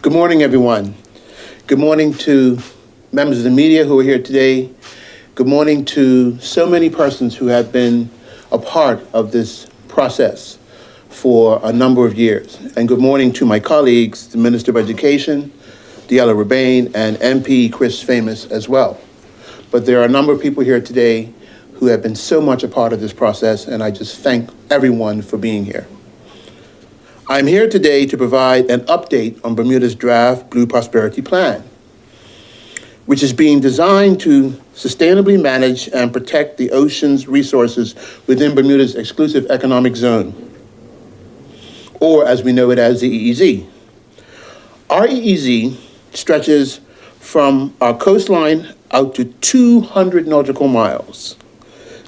Good morning, everyone. Good morning to members of the media who are here today. Good morning to so many persons who have been a part of this process for a number of years. And good morning to my colleagues, the Minister of Education, Roban, and MP Chris Famous as well. But there are a number of people here today who have been so much a part of this process, and I just thank everyone for being here. I'm here today to provide an update on Bermuda's draft Blue Prosperity Plan, which is being designed to sustainably manage and protect the ocean's resources within Bermuda's exclusive economic zone, or as we know it as the EEZ. Our EEZ stretches from our coastline out to 200 nautical miles.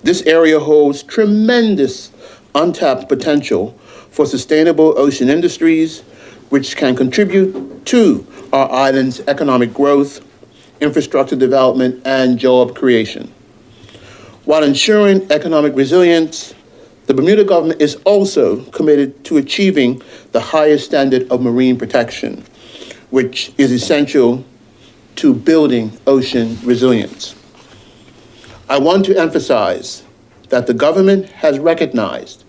This area holds tremendous untapped potential for sustainable ocean industries, which can contribute to our island's economic growth, infrastructure development, and job creation. While ensuring economic resilience, the Bermuda government is also committed to achieving the highest standard of marine protection, which is essential to building ocean resilience. I want to emphasize that the government has recognized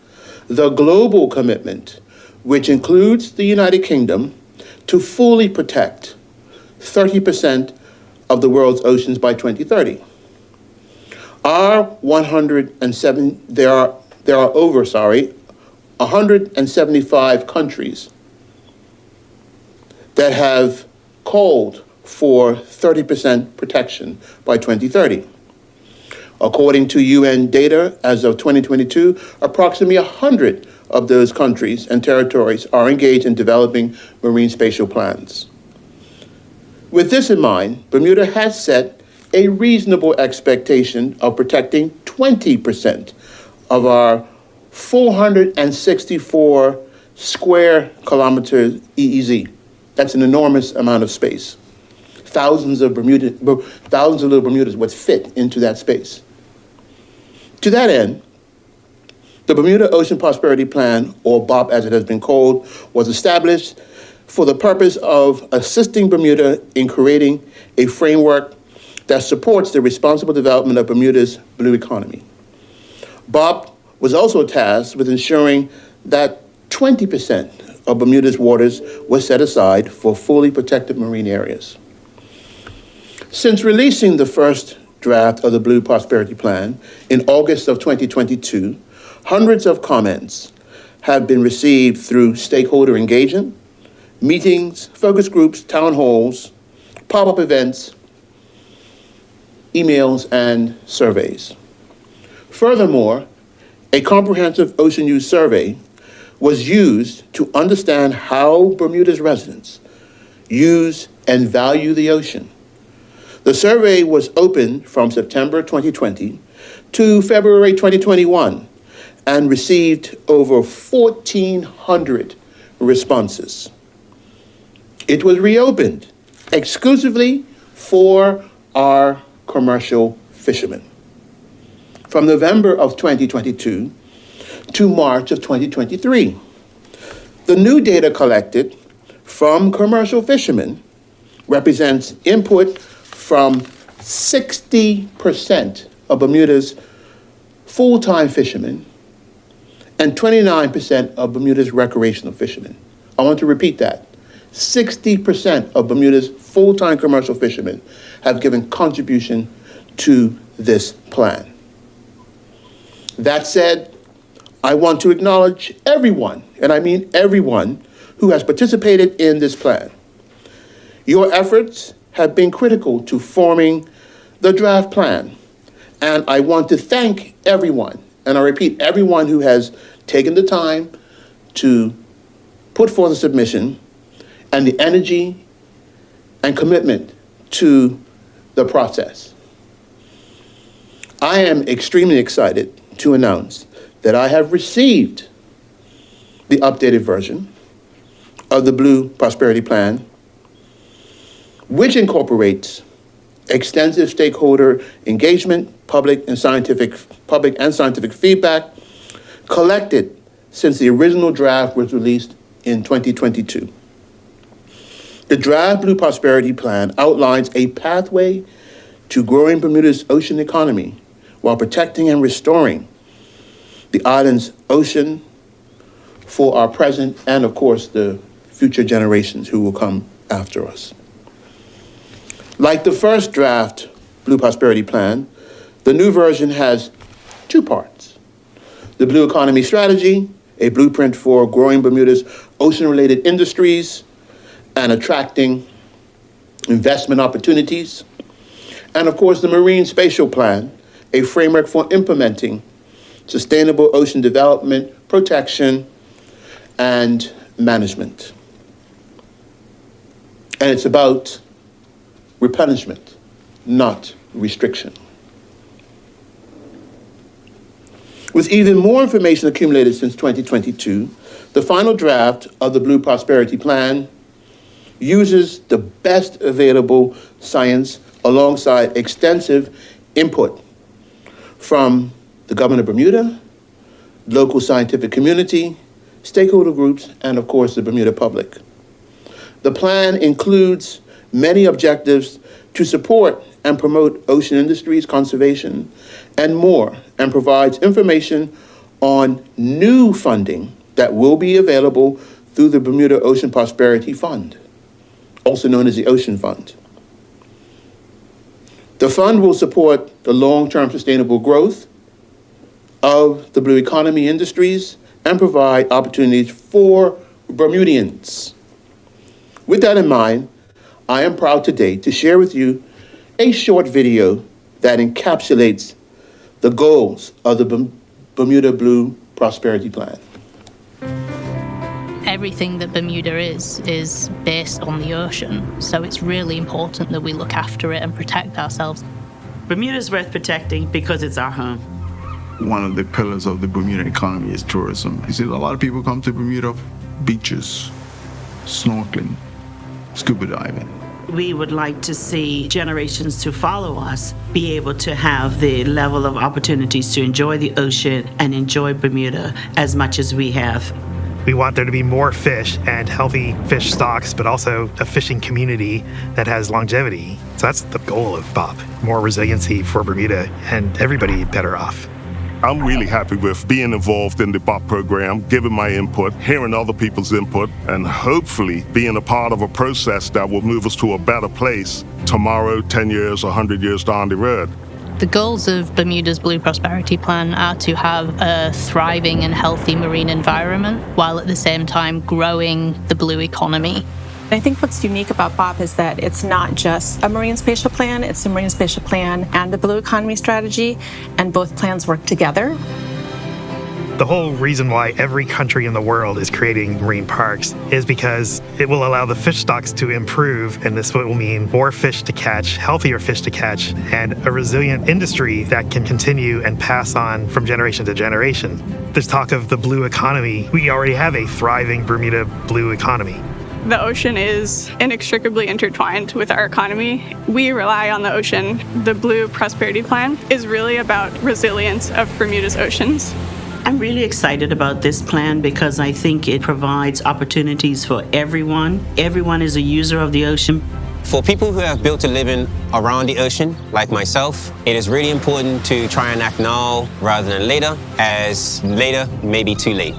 the global commitment, which includes the United Kingdom, to fully protect 30% of the world's oceans by 2030. There are over 175 countries that have called for 30% protection by 2030. According to UN data, as of 2022, approximately 100 of those countries and territories are engaged in developing marine spatial plans. With this in mind, Bermuda has set a reasonable expectation of protecting 20% of our 464 square kilometers EEZ. That's an enormous amount of space. Thousands of little Bermudas would fit into that space. To that end, the Bermuda Ocean Prosperity Plan, or BOP as it has been called, was established for the purpose of assisting Bermuda in creating a framework that supports the responsible development of Bermuda's blue economy. BOP was also tasked with ensuring that 20% of Bermuda's waters was set aside for fully protected marine areas. Since releasing the first draft of the Blue Prosperity Plan in August of 2022, hundreds of comments have been received through stakeholder engagement, meetings, focus groups, town halls, pop-up events, emails, and surveys. Furthermore, a comprehensive ocean use survey was used to understand how Bermuda's residents use and value the ocean. The survey was open from September 2020 to February 2021 and received over 1,400 responses. It was reopened exclusively for our commercial fishermen. From November of 2022 to March of 2023, the new data collected from commercial fishermen represents input from 60% of Bermuda's full-time fishermen and 29% of Bermuda's recreational fishermen. I want to repeat that. 60% of Bermuda's full-time commercial fishermen have given contribution to this plan. That said, I want to acknowledge everyone, and I mean everyone, who has participated in this plan. Your efforts have been critical to forming the draft plan, and I want to thank everyone, and I repeat, everyone who has taken the time to put forth a submission and the energy and commitment to the process. I am extremely excited to announce that I have received the updated version of the Blue Prosperity Plan, which incorporates extensive stakeholder engagement, public and scientific feedback collected since the original draft was released in 2022. The draft Blue Prosperity Plan outlines a pathway to growing Bermuda's ocean economy while protecting and restoring the island's ocean for our present and, of course, the future generations who will come after us. Like the first draft Blue Prosperity Plan, the new version has two parts. The Blue Economy Strategy, a blueprint for growing Bermuda's ocean-related industries and attracting investment opportunities. And of course, the Marine Spatial Plan, a framework for implementing sustainable ocean development, protection, and management. And it's about replenishment, not restriction. With even more information accumulated since 2022, the final draft of the Blue Prosperity Plan uses the best available science alongside extensive input from the government of Bermuda, local scientific community, stakeholder groups, and of course the Bermuda public. The plan includes many objectives to support and promote ocean industries, conservation, and more, and provides information on new funding that will be available through the Bermuda Ocean Prosperity Fund, also known as the Ocean Fund. The fund will support the long-term sustainable growth of the blue economy industries and provide opportunities for Bermudians. With that in mind, I am proud today to share with you a short video that encapsulates the goals of the Bermuda Blue Prosperity Plan. Everything that Bermuda is based on the ocean, so it's really important that we look after it and protect ourselves. Bermuda is worth protecting because it's our home. One of the pillars of the Bermuda economy is tourism. You see, a lot of people come to Bermuda, beaches, snorkeling, scuba diving. We would like to see generations to follow us be able to have the level of opportunities to enjoy the ocean and enjoy Bermuda as much as we have. We want there to be more fish and healthy fish stocks, but also a fishing community that has longevity. So that's the goal of BOP, more resiliency for Bermuda and everybody better off. I'm really happy with being involved in the BOP program, giving my input, hearing other people's input, and hopefully being a part of a process that will move us to a better place tomorrow, 10 years, 100 years down the road. The goals of Bermuda's Blue Prosperity Plan are to have a thriving and healthy marine environment while at the same time growing the blue economy. I think what's unique about BOP is that it's not just a marine spatial plan, it's a marine spatial plan and the blue economy strategy, and both plans work together. The whole reason why every country in the world is creating marine parks is because it will allow the fish stocks to improve, and this will mean more fish to catch, healthier fish to catch, and a resilient industry that can continue and pass on from generation to generation. There's talk of the blue economy. We already have a thriving Bermuda blue economy. The ocean is inextricably intertwined with our economy. We rely on the ocean. The Blue Prosperity Plan is really about resilience of Bermuda's oceans. I'm really excited about this plan because I think it provides opportunities for everyone. Everyone is a user of the ocean. For people who have built a living around the ocean, like myself, it is really important to try and act now rather than later, as later may be too late.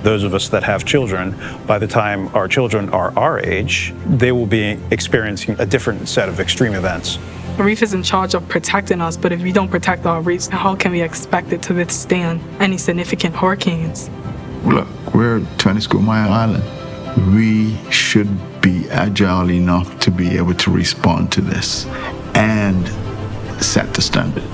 Those of us that have children, by the time our children are our age, they will be experiencing a different set of extreme events. The reef is in charge of protecting us, but if we don't protect our reefs, how can we expect it to withstand any significant hurricanes? Look, we're 20 Square Mile Island. We should be agile enough to be able to respond to this and set the standard.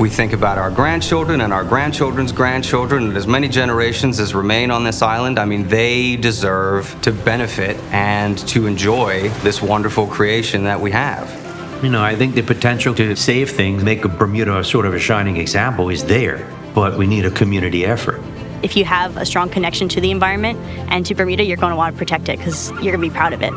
We think about our grandchildren and our grandchildren's grandchildren and as many generations as remain on this island. I mean, they deserve to benefit and to enjoy this wonderful creation that we have. You know, I think the potential to save things, make Bermuda sort of a shining example is there, but we need a community effort. If you have a strong connection to the environment and to Bermuda, you're going to want to protect it because you're going to be proud of it.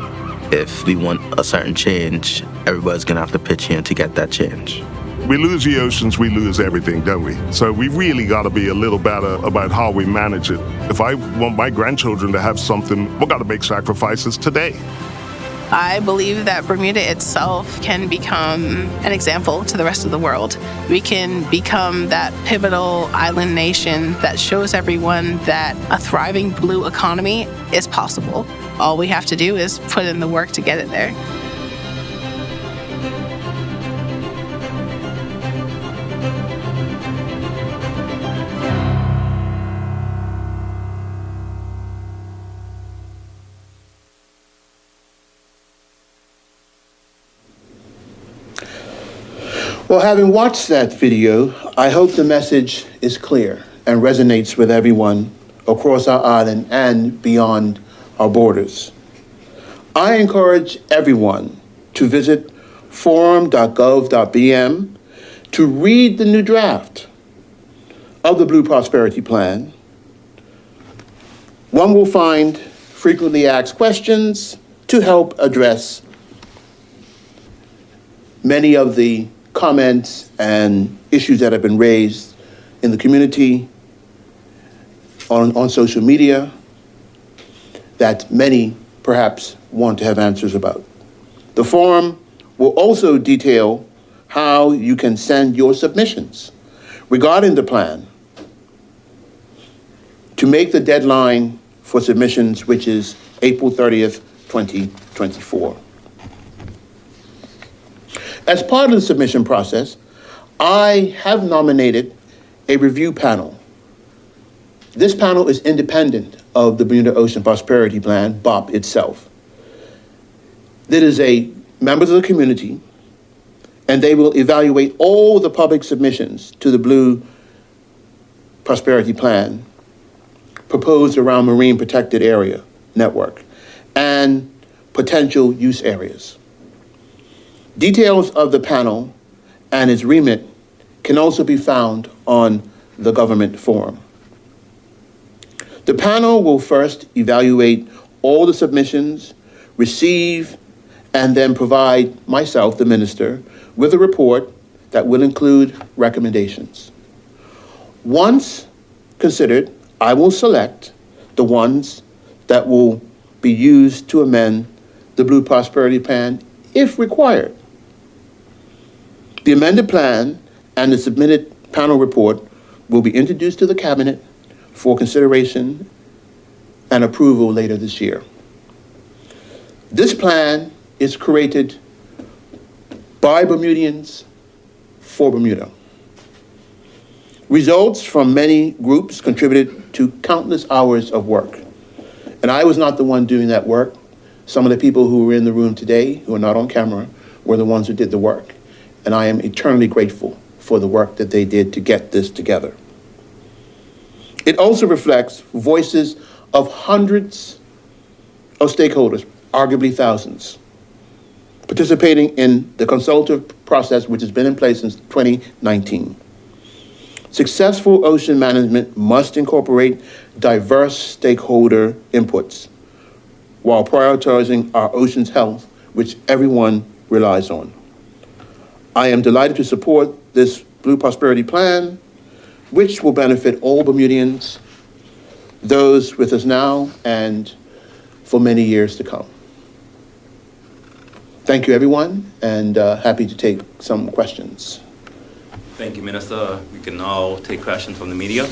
If we want a certain change, everybody's going to have to pitch in to get that change. We lose the oceans, we lose everything, don't we? So we really got to be a little better about how we manage it. If I want my grandchildren to have something, we've got to make sacrifices today. I believe that Bermuda itself can become an example to the rest of the world. We can become that pivotal island nation that shows everyone that a thriving blue economy is possible. All we have to do is put in the work to get it there. Well, having watched that video, I hope the message is clear and resonates with everyone across our island and beyond our borders. I encourage everyone to visit forum.gov.bm to read the new draft of the Blue Prosperity Plan. One will find frequently asked questions to help address many of the comments and issues that have been raised in the community, on social media, that many perhaps want to have answers about. The forum will also detail how you can send your submissions regarding the plan to make the deadline for submissions, which is April 30th, 2024. As part of the submission process, I have nominated a review panel. This panel is independent of the Bermuda Ocean Prosperity Plan, BOP itself. That is members of the community, and they will evaluate all the public submissions to the Blue Prosperity Plan proposed around Marine Protected Area Network and potential use areas. Details of the panel and its remit can also be found on the government forum. The panel will first evaluate all the submissions, receive, and then provide myself, the minister, with a report that will include recommendations. Once considered, I will select the ones that will be used to amend the Blue Prosperity Plan if required. The amended plan and the submitted panel report will be introduced to the Cabinet for consideration and approval later this year. This plan is created by Bermudians for Bermuda. Results from many groups contributed to countless hours of work. And I was not the one doing that work. Some of the people who were in the room today, who are not on camera, were the ones who did the work. And I am eternally grateful for the work that they did to get this together. It also reflects voices of hundreds of stakeholders, arguably thousands, participating in the consultative process which has been in place since 2019. Successful ocean management must incorporate diverse stakeholder inputs while prioritizing our ocean's health, which everyone relies on. I am delighted to support this Blue Prosperity Plan, which will benefit all Bermudians, those with us now and for many years to come. Thank you, everyone, and happy to take some questions. Thank you, Minister. We can now take questions from the media.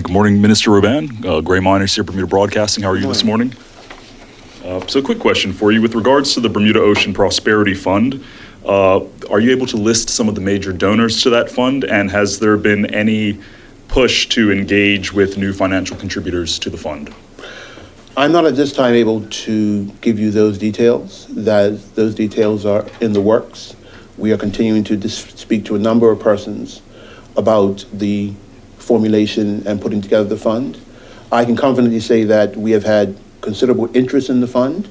Good morning, Minister Roban. Gray Miners here, Bermuda Broadcasting. How are you this morning? So a quick question for you. With regards to the Bermuda Ocean Prosperity Fund, are you able to list some of the major donors to that fund? And has there been any push to engage with new financial contributors to the fund? I'm not at this time able to give you those details. Those details are in the works. We are continuing to speak to a number of persons about the formulation and putting together the fund. I can confidently say that we have had considerable interest in the fund,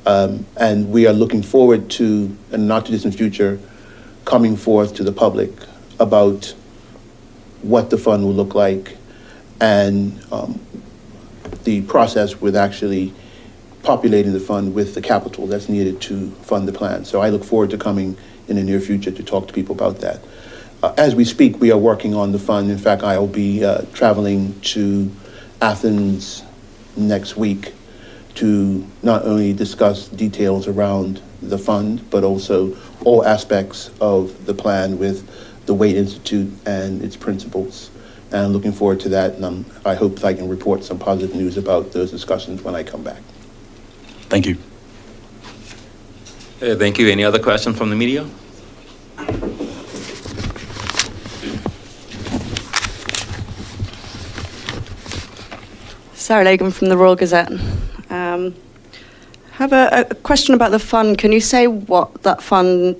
and we are looking forward to, in the not too distant future, coming forth to the public about what the fund will look like and the process with actually populating the fund with the capital that's needed to fund the plan. So I look forward to coming in the near future to talk to people about that. As we speak, we are working on the fund. In fact, I will be traveling to Athens next week to not only discuss details around the fund, but also all aspects of the plan with the Wade Institute and its principals. And I'm looking forward to that, and I hope that I can report some positive news about those discussions when I come back. Thank you. Thank you. Any other questions from the media? Sarah Lagan from the Royal Gazette. Have a question about the fund. Can you say what that fund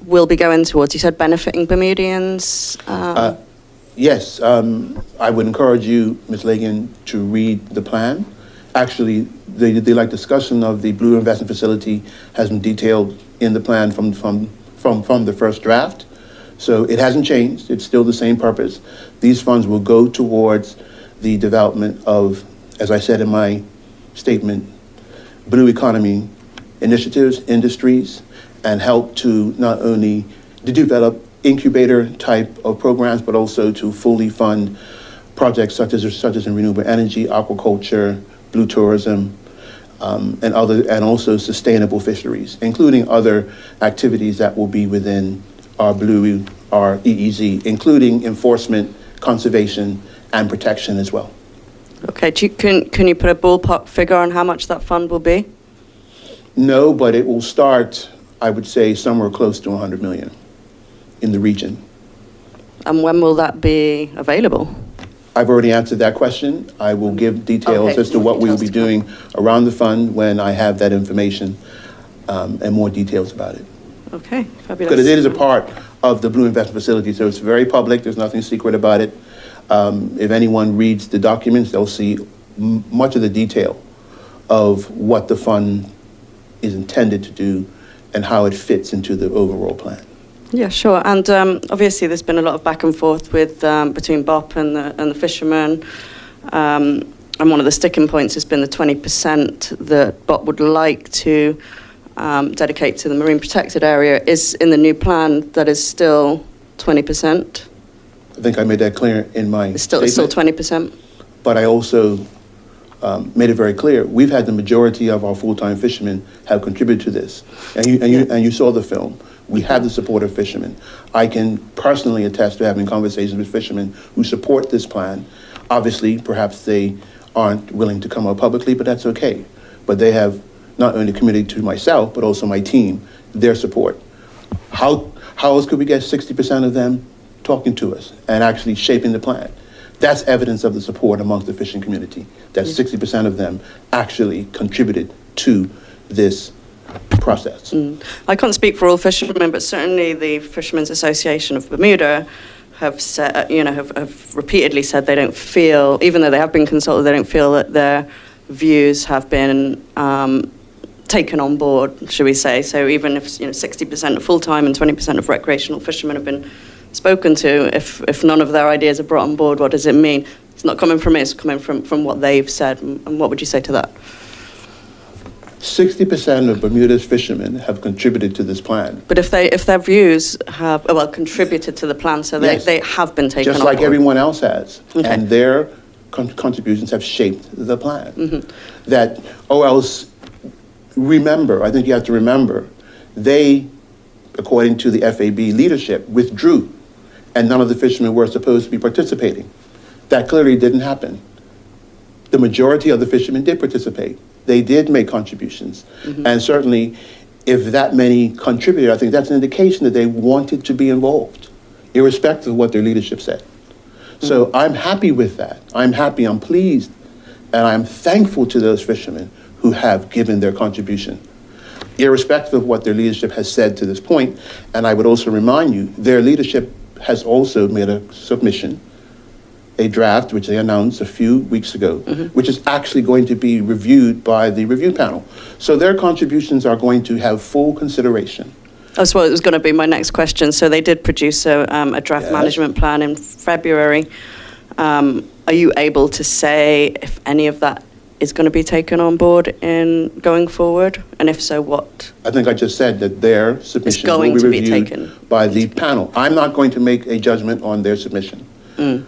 will be going towards? You said benefiting Bermudians. Yes, I would encourage you, Ms. Lagan, to read the plan. Actually, the like discussion of the Blue Investment Facility has been detailed in the plan from the first draft. So it hasn't changed. It's still the same purpose. These funds will go towards the development of, as I said in my statement, blue economy initiatives, industries, and help to not only to develop incubator type of programs, but also to fully fund projects such as in renewable energy, aquaculture, blue tourism, and also sustainable fisheries, including other activities that will be within our EEZ, including enforcement, conservation, and protection as well. Okay, can you put a ballpark figure on how much that fund will be? No, but it will start, I would say, somewhere close to 100 million in the region. And when will that be available? I've already answered that question. I will give details as to what we will be doing around the fund when I have that information and more details about it. Okay, fabulous. Because it is a part of the Blue Investment Facility, so it's very public. There's nothing secret about it. If anyone reads the documents, they'll see much of the detail of what the fund is intended to do and how it fits into the overall plan. Yeah, sure. And obviously, there's been a lot of back and forth with between BOP and the fishermen. And one of the sticking points has been the 20% that BOP would like to dedicate to the marine protected area. Is in the new plan that is still 20%? I think I made that clear in my statement. It's still 20%? But I also made it very clear, we've had the majority of our full-time fishermen have contributed to this. And you saw the film. We have the support of fishermen. I can personally attest to having conversations with fishermen who support this plan. Obviously, perhaps they aren't willing to come out publicly, but that's okay. But they have not only committed to myself, but also my team, their support. How else could we get 60% of them talking to us and actually shaping the plan? That's evidence of the support amongst the fishing community, that 60% of them actually contributed to this process. I can't speak for all fishermen, but certainly the Fishermen's Association of Bermuda have said, have repeatedly said they don't feel, even though they have been consulted, they don't feel that their views have been taken on board, should we say. So even if 60% of full-time and 20% of recreational fishermen have been spoken to, if none of their ideas are brought on board, what does it mean? It's not coming from me, it's coming from what they've said. And what would you say to that? 60% of Bermuda's fishermen have contributed to this plan. But if their views have contributed to the plan, so they have been taken on board. Just like everyone else has. Okay. And their contributions have shaped the plan. Mm-hmm. That, or else, remember, I think you have to remember, they, according to the FAB leadership, withdrew, and none of the fishermen were supposed to be participating. That clearly didn't happen. The majority of the fishermen did participate. They did make contributions. Mm-hmm. And certainly, if that many contributed, I think that's an indication that they wanted to be involved, irrespective of what their leadership said. Mm-hmm. So I'm happy with that. I'm happy, I'm pleased, and I'm thankful to those fishermen who have given their contribution, irrespective of what their leadership has said to this point. And I would also remind you, their leadership has also made a submission, a draft, which they announced a few weeks ago, mm-hmm. which is actually going to be reviewed by the review panel. So their contributions are going to have full consideration. That's what was going to be my next question. So they did produce a draft management plan in February. Are you able to say if any of that is going to be taken on board in going forward? And if so, what? I think I just said that their submission going will to be be reviewed taken. by the panel. I'm not going to make a judgment on their submission. Mm.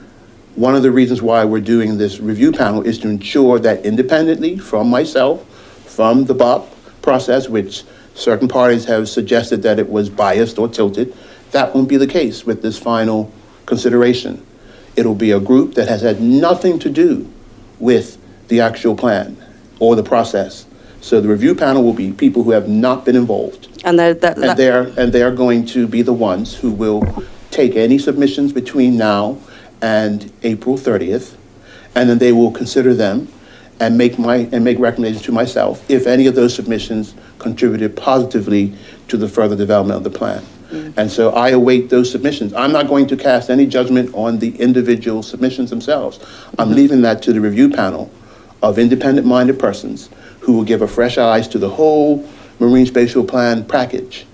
One of the reasons why we're doing this review panel is to ensure that independently from myself, from the BOP process, which certain parties have suggested that it was biased or tilted, that won't be the case with this final consideration. It'll be a group that has had nothing to do with the actual plan or the process. So the review panel will be people who have not been involved. And they're going to be the ones who will take any submissions between now and April 30th, and then they will consider them and make recommendations to myself if any of those submissions contributed positively to the further development of the plan. And so I await those submissions. I'm not going to cast any judgment on the individual submissions themselves. I'm leaving that to the review panel of independent-minded persons who will give a fresh eyes to the whole Marine Spatial Plan package.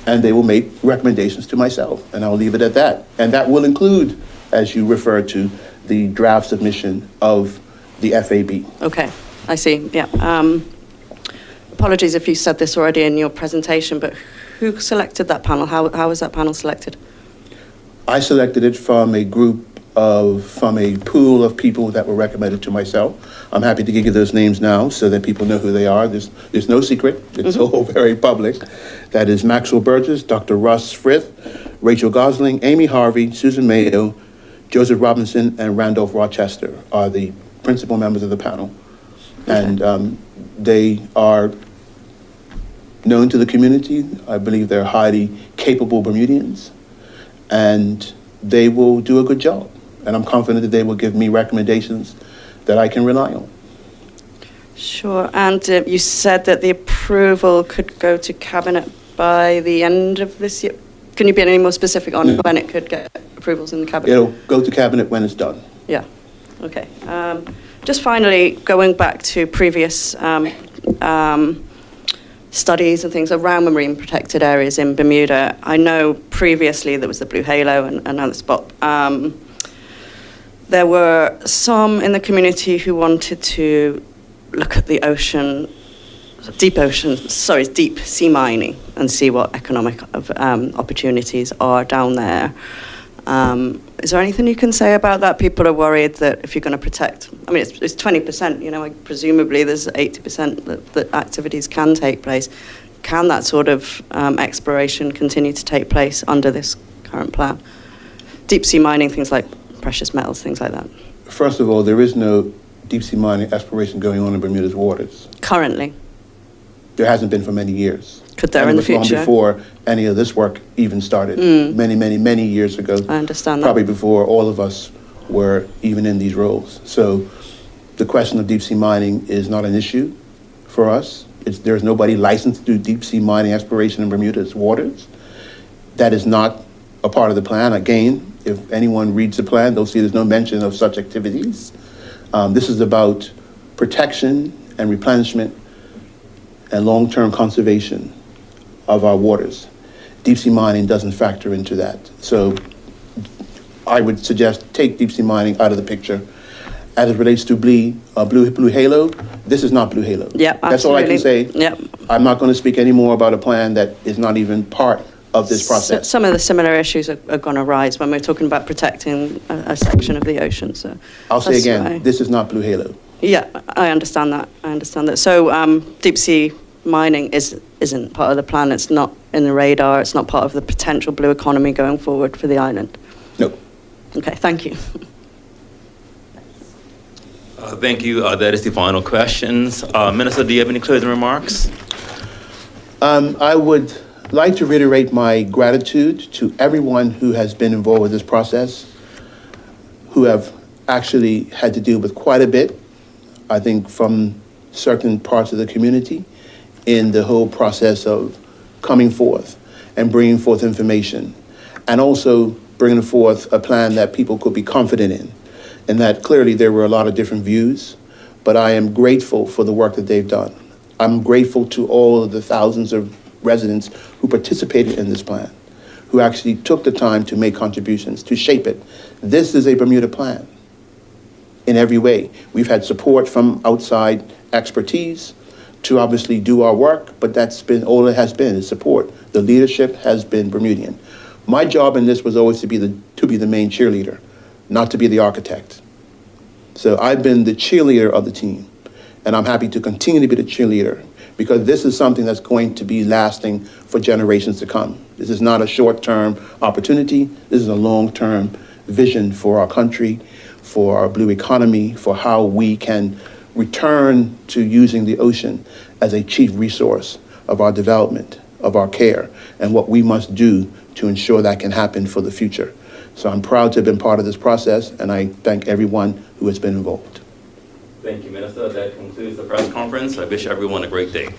And they will make recommendations to myself, and I'll leave it at that. And that will include, as you referred to, the draft submission of the FAB. Okay, I see, yeah. Apologies if you said this already in your presentation, but who selected that panel? How was that panel selected? I selected it from a pool of people that were recommended to myself. I'm happy to give you those names now so that people know who they are. There's no secret. It's all very public. That is Maxwell Burgess, Dr. Russ Frith, Rachel Gosling, Amy Harvey, Susan Mayo, Joseph Robinson, and Randolph Rochester are the principal members of the panel. Okay. And they are known to the community. I believe they're highly capable Bermudians, and they will do a good job. And I'm confident that they will give me recommendations that I can rely on. Sure, and you said that the approval could go to Cabinet by the end of this year. Can you be any more specific on when it could get approvals in the Cabinet? It'll go to Cabinet when it's done. Yeah, okay. Just finally, going back to previous studies and things around marine protected areas in Bermuda. I know previously there was the Blue Halo and another spot. There were some in the community who wanted to look at the ocean, deep sea mining and see what economic opportunities are down there. Is there anything you can say about that? People are worried that if you're going to protect, I mean, it's 20%, you know, presumably there's 80% that activities can take place. Can that sort of exploration continue to take place under this current plan? Deep sea mining, things like precious metals, things like that. First of all, there is no deep sea mining exploration going on in Bermuda's waters. Currently? There hasn't been for many years. Could there in the future? Long before any of this work even started, many years ago. I understand that. Probably before all of us were even in these roles. So the question of deep sea mining is not an issue for us. There's nobody licensed to do deep sea mining exploration in Bermuda's waters. That is not a part of the plan. Again, if anyone reads the plan, they'll see there's no mention of such activities. This is about protection and replenishment and long-term conservation of our waters. Deep sea mining doesn't factor into that. So I would suggest take deep sea mining out of the picture. As it relates to Blue Halo, this is not Blue Halo. Yeah, that's all I can say. Yep. I'm not going to speak any more about a plan that is not even part of this process. Some of the similar issues are going to arise when we're talking about protecting a section of the ocean. So I'll say again, this is not Blue Halo. Yeah, I understand that. So deep sea mining isn't part of the plan. It's not in the radar. It's not part of the potential blue economy going forward for the island. No. Okay, thank you. Thank you. That is the final questions. Minister, do you have any closing remarks? I would like to reiterate my gratitude to everyone who has been involved with this process, who have actually had to deal with quite a bit, I think, from certain parts of the community in the whole process of coming forth and bringing forth information, and also bringing forth a plan that people could be confident in. And that clearly there were a lot of different views, but I am grateful for the work that they've done. I'm grateful to all of the thousands of residents who participated in this plan, who actually took the time to make contributions, to shape it. This is a Bermuda plan. in every way. We've had support from outside expertise to obviously do our work, but that's been all it has been, is support. The leadership has been Bermudian. My job in this was always to be the main cheerleader, not to be the architect. So I've been the cheerleader of the team, and I'm happy to continue to be the cheerleader, because this is something that's going to be lasting for generations to come. This is not a short-term opportunity. This is a long-term vision for our country, for our blue economy, for how we can return to using the ocean as a chief resource of our development, of our care, and what we must do to ensure that can happen for the future. So I'm proud to have been part of this process, and I thank everyone who has been involved. Thank you, Minister. That concludes the press conference. I wish everyone a great day.